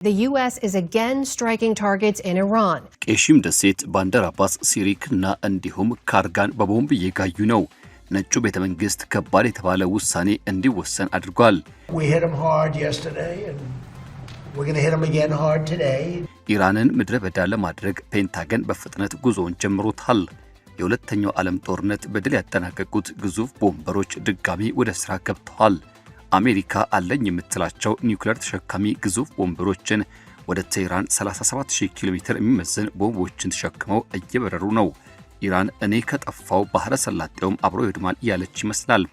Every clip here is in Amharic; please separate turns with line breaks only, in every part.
The U.S. is again striking targets in Iran.
ቄሺም ደሴት ባንደር አባስ ሲሪክና እንዲሁም ካርጋን በቦምብ እየጋዩ ነው። ነጩ ቤተ መንግስት ከባድ የተባለ ውሳኔ እንዲወሰን አድርጓል።
We hit them hard yesterday and we're going to hit them again hard today.
ኢራንን ምድረ በዳ ለማድረግ ፔንታገን በፍጥነት ጉዞውን ጀምሮታል። የሁለተኛው ዓለም ጦርነት በድል ያጠናቀቁት ግዙፍ ቦምበሮች ድጋሚ ወደ ስራ ገብተዋል። አሜሪካ አለኝ የምትላቸው ኒውክሌር ተሸካሚ ግዙፍ ቦምበሮችን ወደ ቴህራን 37000 ኪሎ ሜትር የሚመዘን ቦምቦችን ተሸክመው እየበረሩ ነው። ኢራን እኔ ከጠፋው ባህረ ሰላጤውም አብሮ ይድማል ያለች ይመስላል።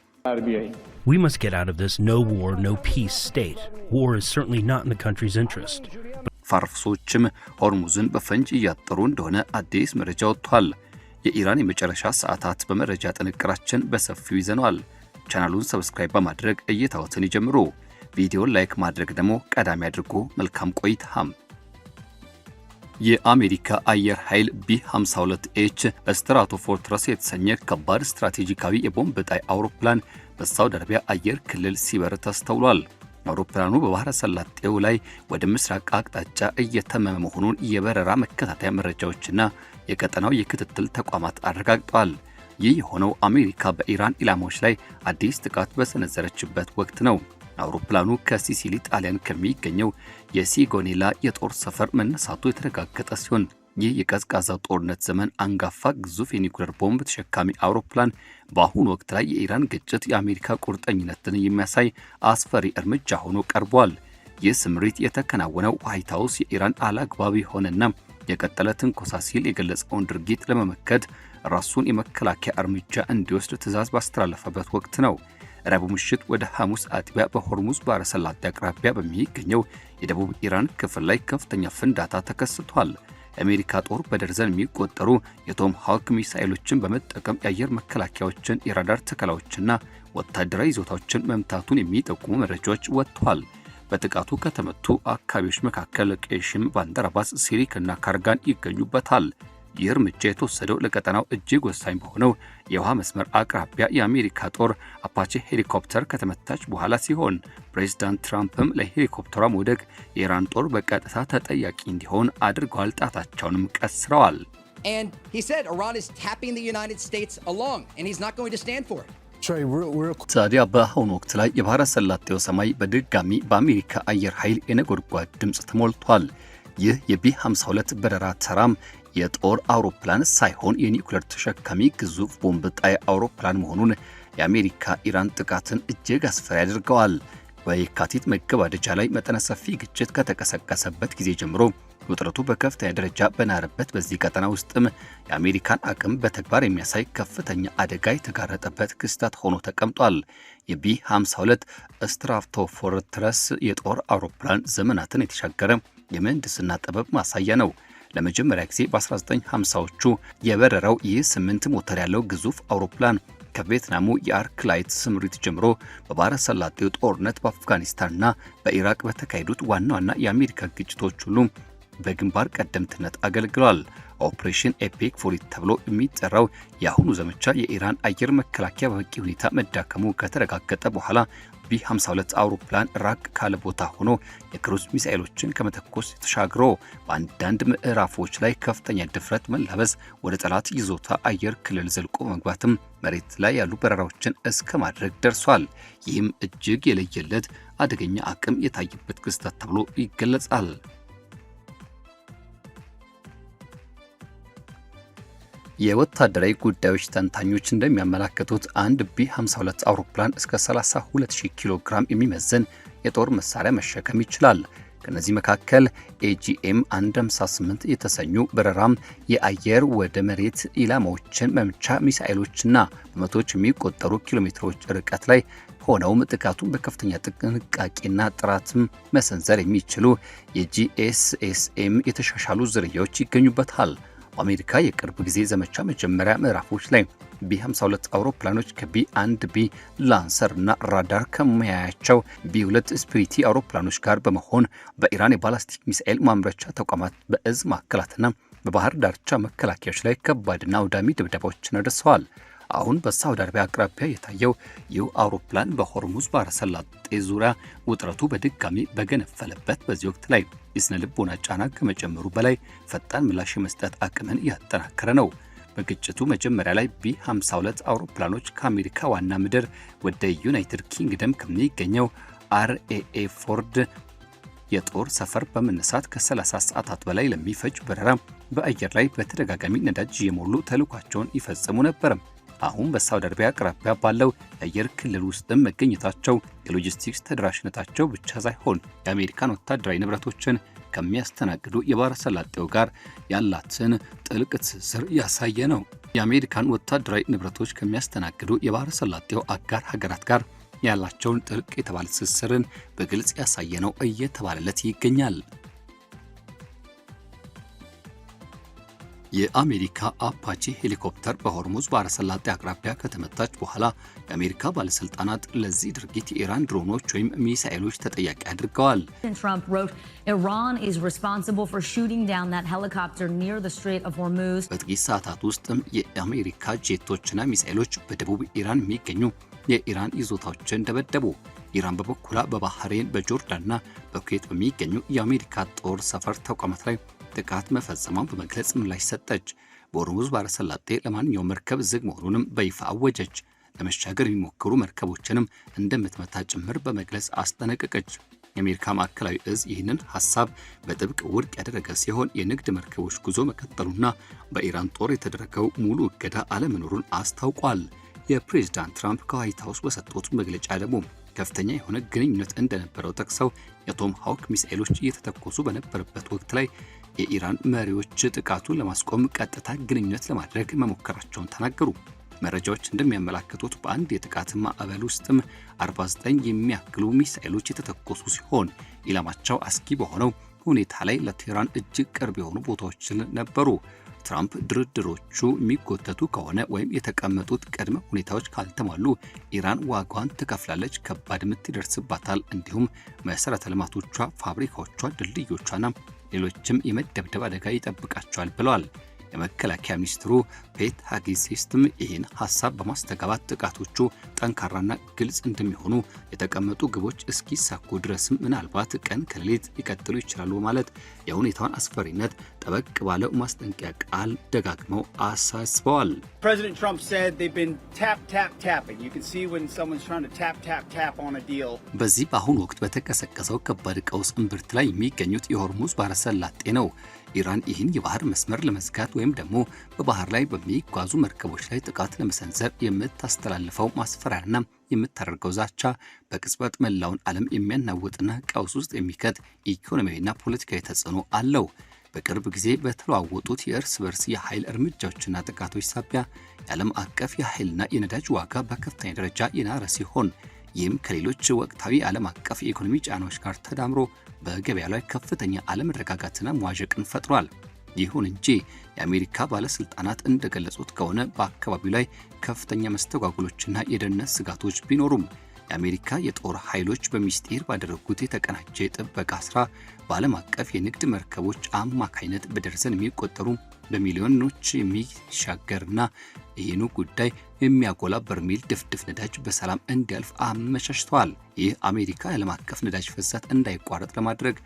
We must get out of this no war, no peace state. War is certainly not in the country's interest.
ፋርሶችም ሆርሙዝን በፈንጅ እያጠሩ እንደሆነ አዲስ መረጃ ወጥቷል። የኢራን የመጨረሻ ሰዓታት በመረጃ ጥንቅራችን በሰፊው ይዘናል። ቻናሉን ሰብስክራይብ በማድረግ እይታዎትን ይጀምሩ። ቪዲዮን ላይክ ማድረግ ደግሞ ቀዳሚ አድርጉ። መልካም ቆይታም። የአሜሪካ አየር ኃይል ቢ52ኤች ስትራቶፎርትረስ የተሰኘ ከባድ ስትራቴጂካዊ የቦምብ ጣይ አውሮፕላን በሳውዲ አረቢያ አየር ክልል ሲበር ተስተውሏል። አውሮፕላኑ በባህረ ሰላጤው ላይ ወደ ምስራቅ አቅጣጫ እየተመመ መሆኑን የበረራ መከታተያ መረጃዎችና የቀጠናው የክትትል ተቋማት አረጋግጠዋል። ይህ የሆነው አሜሪካ በኢራን ኢላማዎች ላይ አዲስ ጥቃት በሰነዘረችበት ወቅት ነው። አውሮፕላኑ ከሲሲሊ ጣሊያን ከሚገኘው የሲጎኔላ የጦር ሰፈር መነሳቱ የተረጋገጠ ሲሆን ይህ የቀዝቃዛው ጦርነት ዘመን አንጋፋ ግዙፍ የኒውክሌር ቦምብ ተሸካሚ አውሮፕላን በአሁኑ ወቅት ላይ የኢራን ግጭት የአሜሪካ ቁርጠኝነትን የሚያሳይ አስፈሪ እርምጃ ሆኖ ቀርቧል። ይህ ስምሪት የተከናወነው ዋይት ሃውስ የኢራን አላግባብ የሆነና የቀጠለ ትንኮሳ ሲል የገለጸውን ድርጊት ለመመከት ራሱን የመከላከያ እርምጃ እንዲወስድ ትዕዛዝ ባስተላለፈበት ወቅት ነው። ረቡዕ ምሽት ወደ ሐሙስ አጥቢያ በሆርሙዝ ባህረ ሰላጤ አቅራቢያ በሚገኘው የደቡብ ኢራን ክፍል ላይ ከፍተኛ ፍንዳታ ተከስቷል። የአሜሪካ ጦር በደርዘን የሚቆጠሩ የቶም ሃውክ ሚሳኤሎችን በመጠቀም የአየር መከላከያዎችን፣ የራዳር ተከላዎችና ወታደራዊ ይዞታዎችን መምታቱን የሚጠቁሙ መረጃዎች ወጥተዋል። በጥቃቱ ከተመቱ አካባቢዎች መካከል ቄሺም፣ ባንደር አባስ፣ ሲሪክና ካርጋን ይገኙበታል። ይህ እርምጃ የተወሰደው ለቀጠናው እጅግ ወሳኝ በሆነው የውሃ መስመር አቅራቢያ የአሜሪካ ጦር አፓቼ ሄሊኮፕተር ከተመታች በኋላ ሲሆን ፕሬዝዳንት ትራምፕም ለሄሊኮፕተሯ መውደቅ የኢራን ጦር በቀጥታ ተጠያቂ እንዲሆን አድርገዋል። ጣታቸውንም ቀስረዋል።
And he said Iran is tapping the United States along and he's not going to stand for it.
ታዲያ በአሁኑ ወቅት ላይ የባህረ ሰላጤው ሰማይ በድጋሚ በአሜሪካ አየር ኃይል የነጎድጓድ ድምፅ ተሞልቷል። ይህ የቢ52 በረራ ተራም የጦር አውሮፕላን ሳይሆን የኒውክሌር ተሸካሚ ግዙፍ ቦምብ ጣይ አውሮፕላን መሆኑን የአሜሪካ ኢራን ጥቃትን እጅግ አስፈሪ ያደርገዋል። በየካቲት መገባደጃ ላይ መጠነ ሰፊ ግጭት ከተቀሰቀሰበት ጊዜ ጀምሮ ውጥረቱ በከፍተኛ ደረጃ በናረበት በዚህ ቀጠና ውስጥም የአሜሪካን አቅም በተግባር የሚያሳይ ከፍተኛ አደጋ የተጋረጠበት ክስተት ሆኖ ተቀምጧል። የቢ52 ስትራቶፎርትረስ የጦር አውሮፕላን ዘመናትን የተሻገረ የምህንድስና ጥበብ ማሳያ ነው። ለመጀመሪያ ጊዜ በ1950ዎቹ የበረራው ይህ 8 ሞተር ያለው ግዙፍ አውሮፕላን ከቪየትናሙ የአርክ ላይት ስምሪት ጀምሮ በባህረ ሰላጤው ጦርነት በአፍጋኒስታንና በኢራቅ በተካሄዱት ዋና ዋና የአሜሪካ ግጭቶች ሁሉ በግንባር ቀደምትነት አገልግሏል። ኦፕሬሽን ኤፒክ ፎሊት ተብሎ የሚጠራው የአሁኑ ዘመቻ የኢራን አየር መከላከያ በበቂ ሁኔታ መዳከሙ ከተረጋገጠ በኋላ ቢ52 አውሮፕላን ራቅ ካለ ቦታ ሆኖ የክሩዝ ሚሳኤሎችን ከመተኮስ ተሻግሮ በአንዳንድ ምዕራፎች ላይ ከፍተኛ ድፍረት መላበስ ወደ ጠላት ይዞታ አየር ክልል ዘልቆ መግባትም መሬት ላይ ያሉ በረራዎችን እስከ ማድረግ ደርሷል። ይህም እጅግ የለየለት አደገኛ አቅም የታየበት ክስተት ተብሎ ይገለጻል። የወታደራዊ ጉዳዮች ተንታኞች እንደሚያመለክቱት አንድ ቢ52 አውሮፕላን እስከ 32000 ኪሎ ግራም የሚመዘን የጦር መሳሪያ መሸከም ይችላል። ከነዚህ መካከል ኤጂኤም 158 የተሰኙ በረራም የአየር ወደ መሬት ኢላማዎችን መምቻ ሚሳኤሎችና በመቶዎች የሚቆጠሩ ኪሎ ሜትሮች ርቀት ላይ ሆነውም ጥቃቱን በከፍተኛ ጥንቃቄና ጥራትም መሰንዘር የሚችሉ የጂኤስኤስኤም የተሻሻሉ ዝርያዎች ይገኙበታል። በአሜሪካ የቅርብ ጊዜ ዘመቻ መጀመሪያ ምዕራፎች ላይ ቢ52 አውሮፕላኖች ከቢ1ቢ ላንሰር እና ራዳር ከሚያያቸው ቢ2 ስፒሪቲ አውሮፕላኖች ጋር በመሆን በኢራን የባላስቲክ ሚሳኤል ማምረቻ ተቋማት በእዝ ማዕከላትና በባህር ዳርቻ መከላከያዎች ላይ ከባድና አውዳሚ ድብደባዎችን አድርሰዋል። አሁን በሳውዲ አረቢያ አቅራቢያ የታየው ይህ አውሮፕላን በሆርሙዝ ባህረ ሰላጤ ዙሪያ ውጥረቱ በድጋሚ በገነፈለበት በዚህ ወቅት ላይ የስነ ልቦና ጫና ከመጨመሩ በላይ ፈጣን ምላሽ የመስጠት አቅምን እያጠናከረ ነው። በግጭቱ መጀመሪያ ላይ ቢ52 አውሮፕላኖች ከአሜሪካ ዋና ምድር ወደ ዩናይትድ ኪንግደም ከሚገኘው አርኤኤ ፎርድ የጦር ሰፈር በመነሳት ከ30 ሰዓታት በላይ ለሚፈጅ በረራ በአየር ላይ በተደጋጋሚ ነዳጅ የሞሉ ተልኳቸውን ይፈጽሙ ነበር። አሁን በሳውዲ አረቢያ አቅራቢያ ባለው የአየር ክልል ውስጥም መገኘታቸው የሎጂስቲክስ ተደራሽነታቸው ብቻ ሳይሆን የአሜሪካን ወታደራዊ ንብረቶችን ከሚያስተናግዱ የባህረ ሰላጤው ጋር ያላትን ጥልቅ ትስስር ያሳየ ነው። የአሜሪካን ወታደራዊ ንብረቶች ከሚያስተናግዱ የባህረ ሰላጤው አጋር ሀገራት ጋር ያላቸውን ጥልቅ የተባለ ትስስርን በግልጽ ያሳየ ነው እየተባለለት ይገኛል። የአሜሪካ አፓቺ ሄሊኮፕተር በሆርሙዝ ባህረ ሰላጤ አቅራቢያ ከተመታች በኋላ የአሜሪካ ባለስልጣናት ለዚህ ድርጊት የኢራን ድሮኖች ወይም ሚሳኤሎች ተጠያቂ አድርገዋል።
Trump wrote Iran is responsible for shooting down that helicopter near the Strait of Hormuz.
በጥቂት ሰዓታት ውስጥም የአሜሪካ ጄቶችና ሚሳኤሎች በደቡብ ኢራን የሚገኙ የኢራን ይዞታዎችን ደበደቡ። ኢራን በበኩሏ በባህሬን በጆርዳንና በኩዌት በሚገኙ የአሜሪካ ጦር ሰፈር ተቋማት ላይ ጥቃት መፈጸሟን በመግለጽ ምላሽ ሰጠች። በሆርሙዝ ባህረ ሰላጤ ለማንኛውም መርከብ ዝግ መሆኑንም በይፋ አወጀች። ለመሻገር የሚሞክሩ መርከቦችንም እንደምትመታ ጭምር በመግለጽ አስጠነቀቀች። የአሜሪካ ማዕከላዊ እዝ ይህንን ሐሳብ በጥብቅ ውድቅ ያደረገ ሲሆን የንግድ መርከቦች ጉዞ መቀጠሉና በኢራን ጦር የተደረገው ሙሉ እገዳ አለመኖሩን አስታውቋል። የፕሬዝዳንት ትራምፕ ከዋይት ሃውስ በሰጡት መግለጫ ደግሞ ከፍተኛ የሆነ ግንኙነት እንደነበረው ጠቅሰው የቶም ሃውክ ሚሳኤሎች እየተተኮሱ በነበረበት ወቅት ላይ የኢራን መሪዎች ጥቃቱን ለማስቆም ቀጥታ ግንኙነት ለማድረግ መሞከራቸውን ተናገሩ። መረጃዎች እንደሚያመላክቱት በአንድ የጥቃት ማዕበል ውስጥም 49 የሚያክሉ ሚሳኤሎች የተተኮሱ ሲሆን ኢላማቸው አስጊ በሆነው ሁኔታ ላይ ለቴህራን እጅግ ቅርብ የሆኑ ቦታዎች ነበሩ። ትራምፕ ድርድሮቹ የሚጎተቱ ከሆነ ወይም የተቀመጡት ቅድመ ሁኔታዎች ካልተሟሉ ኢራን ዋጋዋን ትከፍላለች፣ ከባድ ምት ይደርስባታል፣ እንዲሁም መሰረተ ልማቶቿ፣ ፋብሪካዎቿ፣ ድልድዮቿና ሌሎችም የመደብደብ አደጋ ይጠብቃቸዋል ብለዋል። የመከላከያ ሚኒስትሩ ፔት ሄግሴትም ይህን ሐሳብ በማስተጋባት ጥቃቶቹ ጠንካራና ግልጽ እንደሚሆኑ የተቀመጡ ግቦች እስኪሳኩ ድረስም ምናልባት ቀን ከሌሊት ሊቀጥሉ ይችላሉ በማለት የሁኔታውን አስፈሪነት ጠበቅ ባለው ማስጠንቀቂያ ቃል ደጋግመው አሳስበዋል።
President Trump said they've been tapping. You can see when someone's trying to tap on a deal.
በዚህ በአሁኑ ወቅት በተቀሰቀሰው ከባድ ቀውስ እምብርት ላይ የሚገኙት የሆርሙዝ ባህረ ሰላጤ ነው። ኢራን ይህን የባህር መስመር ለመዝጋት ወይም ደግሞ በባህር ላይ በሚጓዙ መርከቦች ላይ ጥቃት ለመሰንዘር የምታስተላልፈው ማስፈራሪያና የምታደርገው ዛቻ በቅጽበት መላውን ዓለም የሚያናውጥና ቀውስ ውስጥ የሚከት ኢኮኖሚያዊና ፖለቲካዊ ተጽዕኖ አለው። በቅርብ ጊዜ በተለዋወጡት የእርስ በርስ የኃይል እርምጃዎችና ጥቃቶች ሳቢያ የዓለም አቀፍ የኃይልና የነዳጅ ዋጋ በከፍተኛ ደረጃ የናረ ሲሆን ይህም ከሌሎች ወቅታዊ ዓለም አቀፍ የኢኮኖሚ ጫናዎች ጋር ተዳምሮ በገበያ ላይ ከፍተኛ አለመረጋጋትና መዋዠቅን ፈጥሯል። ይሁን እንጂ የአሜሪካ ባለስልጣናት እንደገለጹት ከሆነ በአካባቢው ላይ ከፍተኛ መስተጓጉሎችና የደህንነት ስጋቶች ቢኖሩም የአሜሪካ የጦር ኃይሎች በሚስጢር ባደረጉት የተቀናጀ ጥበቃ ስራ በዓለም አቀፍ የንግድ መርከቦች አማካይነት በደርዘን የሚቆጠሩ በሚሊዮኖች የሚሻገርና ይህኑ ጉዳይ የሚያጎላ በርሜል ድፍድፍ ነዳጅ በሰላም እንዲያልፍ አመቻችተዋል። ይህ አሜሪካ የዓለም አቀፍ ነዳጅ ፍሰት እንዳይቋረጥ ለማድረግ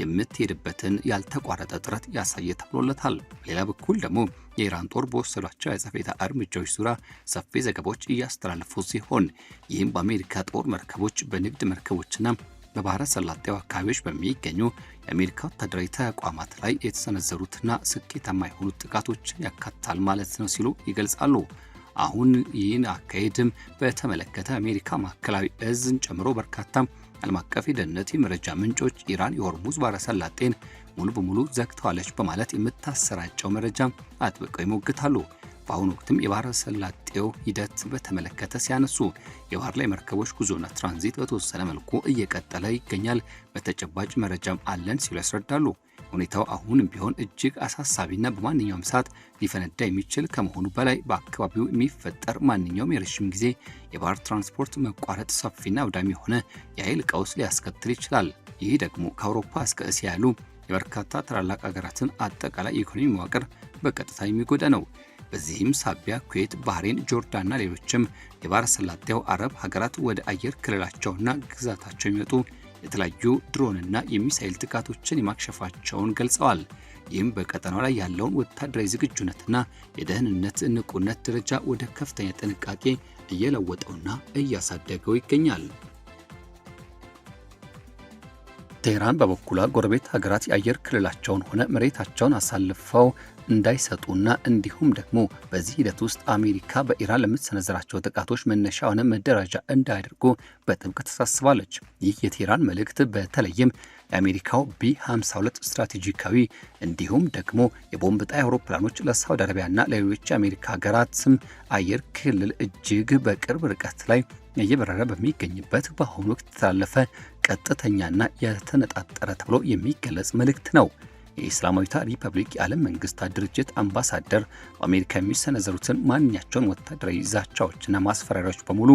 የምትሄድበትን ያልተቋረጠ ጥረት ያሳየ ተብሎለታል። በሌላ በኩል ደግሞ የኢራን ጦር በወሰዷቸው የአጸፋ እርምጃዎች ዙሪያ ሰፊ ዘገባዎች እያስተላለፉ ሲሆን ይህም በአሜሪካ ጦር መርከቦች፣ በንግድ መርከቦችና በባህረ ሰላጤው አካባቢዎች በሚገኙ የአሜሪካ ወታደራዊ ተቋማት ላይ የተሰነዘሩትና ስኬታማ የሆኑት ጥቃቶችን ያካትታል ማለት ነው ሲሉ ይገልጻሉ። አሁን ይህን አካሄድም በተመለከተ አሜሪካ ማዕከላዊ እዝን ጨምሮ በርካታ ዓለም አቀፍ የደህንነት የመረጃ ምንጮች ኢራን የሆርሙዝ ባህረ ሰላጤን ሙሉ በሙሉ ዘግተዋለች በማለት የምታሰራጨው መረጃ አጥብቀው ይሞግታሉ። በአሁኑ ወቅትም የባህረ ሰላጤው ሂደት በተመለከተ ሲያነሱ የባህር ላይ መርከቦች ጉዞና ትራንዚት በተወሰነ መልኩ እየቀጠለ ይገኛል፣ በተጨባጭ መረጃም አለን ሲሉ ያስረዳሉ። ሁኔታው አሁንም ቢሆን እጅግ አሳሳቢና በማንኛውም ሰዓት ሊፈነዳ የሚችል ከመሆኑ በላይ በአካባቢው የሚፈጠር ማንኛውም የረዥም ጊዜ የባህር ትራንስፖርት መቋረጥ ሰፊና አውዳሚ የሆነ የኃይል ቀውስ ሊያስከትል ይችላል። ይህ ደግሞ ከአውሮፓ እስከ እስያ ያሉ የበርካታ ታላላቅ ሀገራትን አጠቃላይ የኢኮኖሚ መዋቅር በቀጥታ የሚጎዳ ነው። በዚህም ሳቢያ ኩዌት፣ ባህሬን፣ ጆርዳንና ሌሎችም የባህረ ሰላጤው አረብ ሀገራት ወደ አየር ክልላቸውና ግዛታቸው የሚመጡ የተለያዩ ድሮንና የሚሳኤል ጥቃቶችን የማክሸፋቸውን ገልጸዋል። ይህም በቀጠናው ላይ ያለውን ወታደራዊ ዝግጁነትና የደህንነት ንቁነት ደረጃ ወደ ከፍተኛ ጥንቃቄ እየለወጠውና እያሳደገው ይገኛል። ቴህራን በበኩሏ ጎረቤት ሀገራት የአየር ክልላቸውን ሆነ መሬታቸውን አሳልፈው እንዳይሰጡና እንዲሁም ደግሞ በዚህ ሂደት ውስጥ አሜሪካ በኢራን ለምትሰነዝራቸው ጥቃቶች መነሻ ሆነ መደራጃ እንዳያደርጉ በጥብቅ ተሳስባለች። ይህ የቴህራን መልእክት በተለይም የአሜሪካው ቢ52 ስትራቴጂካዊ እንዲሁም ደግሞ የቦምብ ጣይ አውሮፕላኖች ለሳውዲ አረቢያና ለሌሎች የአሜሪካ ሀገራት ስም አየር ክልል እጅግ በቅርብ ርቀት ላይ እየበረረ በሚገኝበት በአሁኑ ወቅት የተላለፈ ቀጥተኛና የተነጣጠረ ተብሎ የሚገለጽ መልእክት ነው። የኢስላማዊቷ ሪፐብሊክ የዓለም መንግስታት ድርጅት አምባሳደር በአሜሪካ የሚሰነዘሩትን ማንኛቸውን ወታደራዊ ዛቻዎችና ማስፈራሪያዎች በሙሉ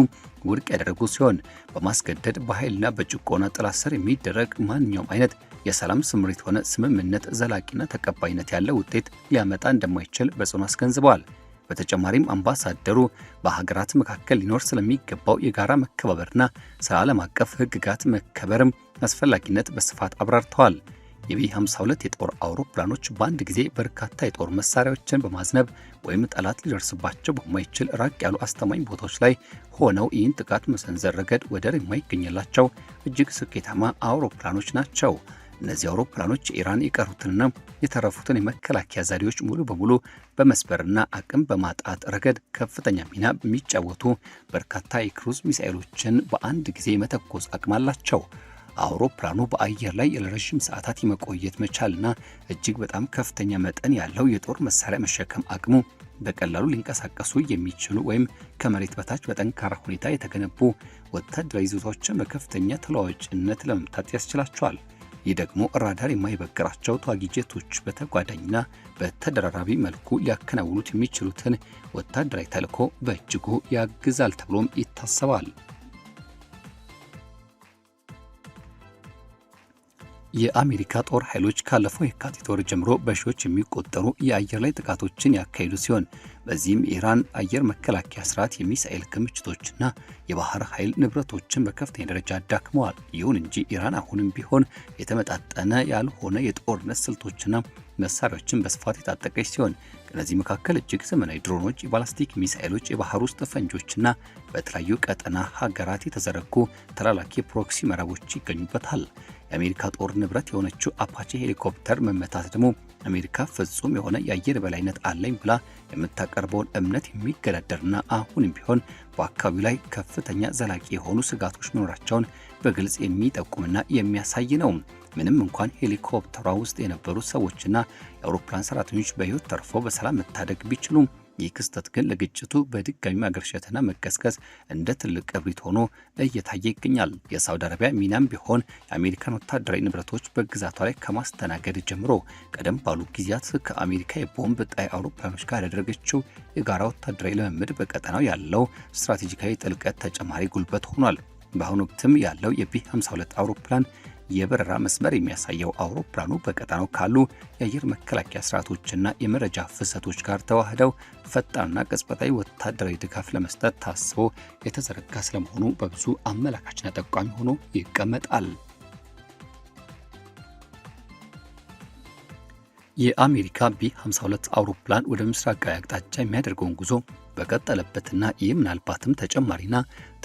ውድቅ ያደረጉ ሲሆን በማስገደድ በኃይልና በጭቆና ጥላ ስር የሚደረግ ማንኛውም አይነት የሰላም ስምሪት ሆነ ስምምነት ዘላቂና ተቀባይነት ያለው ውጤት ሊያመጣ እንደማይችል በጽኑ አስገንዝበዋል። በተጨማሪም አምባሳደሩ በሀገራት መካከል ሊኖር ስለሚገባው የጋራ መከባበርና ስለ ዓለም አቀፍ ሕግጋት መከበርም አስፈላጊነት በስፋት አብራርተዋል። የቢ52 የጦር አውሮፕላኖች በአንድ ጊዜ በርካታ የጦር መሳሪያዎችን በማዝነብ ወይም ጠላት ሊደርስባቸው በማይችል ራቅ ያሉ አስተማኝ ቦታዎች ላይ ሆነው ይህን ጥቃት መሰንዘር ረገድ ወደር የማይገኝላቸው እጅግ ስኬታማ አውሮፕላኖች ናቸው። እነዚህ አውሮፕላኖች የኢራን የቀሩትንና የተረፉትን የመከላከያ ዘዴዎች ሙሉ በሙሉ በመስበርና አቅም በማጣት ረገድ ከፍተኛ ሚና የሚጫወቱ በርካታ የክሩዝ ሚሳኤሎችን በአንድ ጊዜ የመተኮስ አቅም አላቸው። አውሮፕላኑ በአየር ላይ ለረጅም ሰዓታት የመቆየት መቻልና እጅግ በጣም ከፍተኛ መጠን ያለው የጦር መሳሪያ መሸከም አቅሙ በቀላሉ ሊንቀሳቀሱ የሚችሉ ወይም ከመሬት በታች በጠንካራ ሁኔታ የተገነቡ ወታደራዊ ይዞታዎችን በከፍተኛ ተለዋዋጭነት ለመምታት ያስችላቸዋል። ይህ ደግሞ ራዳር የማይበግራቸው ተዋጊ ጄቶች በተጓዳኝና በተደራራቢ መልኩ ሊያከናውኑት የሚችሉትን ወታደራዊ ተልዕኮ በእጅጉ ያግዛል ተብሎም ይታሰባል። የአሜሪካ ጦር ኃይሎች ካለፈው የካቲት ወር ጀምሮ በሺዎች የሚቆጠሩ የአየር ላይ ጥቃቶችን ያካሄዱ ሲሆን በዚህም የኢራን አየር መከላከያ ስርዓት የሚሳኤል ክምችቶችና የባህር ኃይል ንብረቶችን በከፍተኛ ደረጃ አዳክመዋል። ይሁን እንጂ ኢራን አሁንም ቢሆን የተመጣጠነ ያልሆነ የጦርነት ስልቶችና መሳሪያዎችን በስፋት የታጠቀች ሲሆን ከነዚህ መካከል እጅግ ዘመናዊ ድሮኖች፣ የባላስቲክ ሚሳኤሎች፣ የባህር ውስጥ ፈንጆችና በተለያዩ ቀጠና ሀገራት የተዘረጉ ተላላኪ ፕሮክሲ መረቦች ይገኙበታል። የአሜሪካ ጦር ንብረት የሆነችው አፓቼ ሄሊኮፕተር መመታት ደግሞ አሜሪካ ፍጹም የሆነ የአየር በላይነት አለኝ ብላ የምታቀርበውን እምነት የሚገዳደርና አሁንም ቢሆን በአካባቢው ላይ ከፍተኛ ዘላቂ የሆኑ ስጋቶች መኖራቸውን በግልጽ የሚጠቁምና የሚያሳይ ነው። ምንም እንኳን ሄሊኮፕተሯ ውስጥ የነበሩ ሰዎችና የአውሮፕላን ሰራተኞች በሕይወት ተርፈው በሰላም መታደግ ቢችሉም ይህ ክስተት ግን ለግጭቱ በድጋሚ ማገርሸትና መቀስቀስ እንደ ትልቅ እብሪት ሆኖ እየታየ ይገኛል። የሳውዲ አረቢያ ሚናም ቢሆን የአሜሪካን ወታደራዊ ንብረቶች በግዛቷ ላይ ከማስተናገድ ጀምሮ ቀደም ባሉ ጊዜያት ከአሜሪካ የቦምብ ጣይ አውሮፕላኖች ጋር ያደረገችው የጋራ ወታደራዊ ልምምድ በቀጠናው ያለው ስትራቴጂካዊ ጥልቀት ተጨማሪ ጉልበት ሆኗል። በአሁኑ ወቅትም ያለው የቢ52 አውሮፕላን የበረራ መስመር የሚያሳየው አውሮፕላኑ በቀጠናው ካሉ የአየር መከላከያ ስርዓቶችና የመረጃ ፍሰቶች ጋር ተዋህደው ፈጣንና ቅጽበታዊ ወታደራዊ ድጋፍ ለመስጠት ታስቦ የተዘረጋ ስለመሆኑ በብዙ አመላካችና ጠቋሚ ሆኖ ይቀመጣል። የአሜሪካ ቢ52 አውሮፕላን ወደ ምስራቃዊ አቅጣጫ የሚያደርገውን ጉዞ በቀጠለበትና ይህ ምናልባትም ተጨማሪና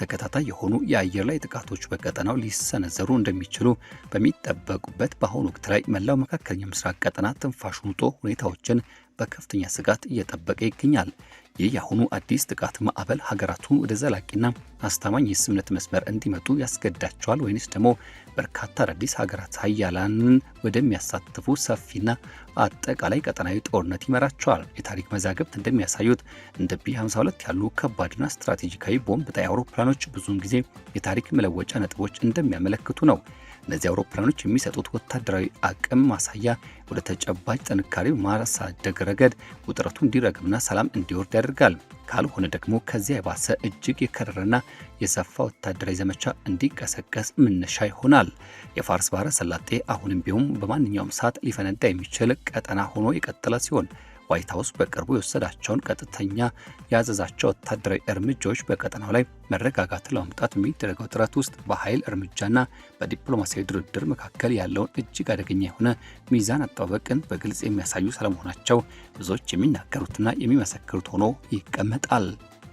ተከታታይ የሆኑ የአየር ላይ ጥቃቶች በቀጠናው ሊሰነዘሩ እንደሚችሉ በሚጠበቁበት በአሁኑ ወቅት ላይ መላው መካከለኛው ምስራቅ ቀጠና ትንፋሹን ውጦ ሁኔታዎችን በከፍተኛ ስጋት እየጠበቀ ይገኛል። ይህ የአሁኑ አዲስ ጥቃት ማዕበል ሀገራቱን ወደ ዘላቂና አስተማማኝ የስምምነት መስመር እንዲመጡ ያስገዳቸዋል ወይንስ ደግሞ በርካታ አዳዲስ ሀገራት ሀያላንን ወደሚያሳትፉ ሰፊና አጠቃላይ ቀጠናዊ ጦርነት ይመራቸዋል? የታሪክ መዛግብት እንደሚያሳዩት እንደ ቢ52 ያሉ ከባድና ስትራቴጂካዊ ቦምብ ጣይ አውሮፕላኖች ብዙውን ጊዜ የታሪክ መለወጫ ነጥቦች እንደሚያመለክቱ ነው። እነዚህ አውሮፕላኖች የሚሰጡት ወታደራዊ አቅም ማሳያ ወደ ተጨባጭ ጥንካሬ ማሳደግ ረገድ ውጥረቱ እንዲረግብና ሰላም እንዲወርድ ያደርጋል። ካልሆነ ደግሞ ከዚያ የባሰ እጅግ የከረረና የሰፋ ወታደራዊ ዘመቻ እንዲቀሰቀስ መነሻ ይሆናል። የፋርስ ባህረ ሰላጤ አሁንም ቢሆን በማንኛውም ሰዓት ሊፈነዳ የሚችል ቀጠና ሆኖ የቀጠለ ሲሆን ዋይት ሃውስ በቅርቡ የወሰዳቸውን ቀጥተኛ ያዘዛቸው ወታደራዊ እርምጃዎች በቀጠናው ላይ መረጋጋት ለማምጣት የሚደረገው ጥረት ውስጥ በኃይል እርምጃና በዲፕሎማሲያዊ ድርድር መካከል ያለውን እጅግ አደገኛ የሆነ ሚዛን አጣበቅን በግልጽ የሚያሳዩ ስለመሆናቸው ብዙዎች የሚናገሩትና የሚመሰክሩት ሆኖ ይቀመጣል።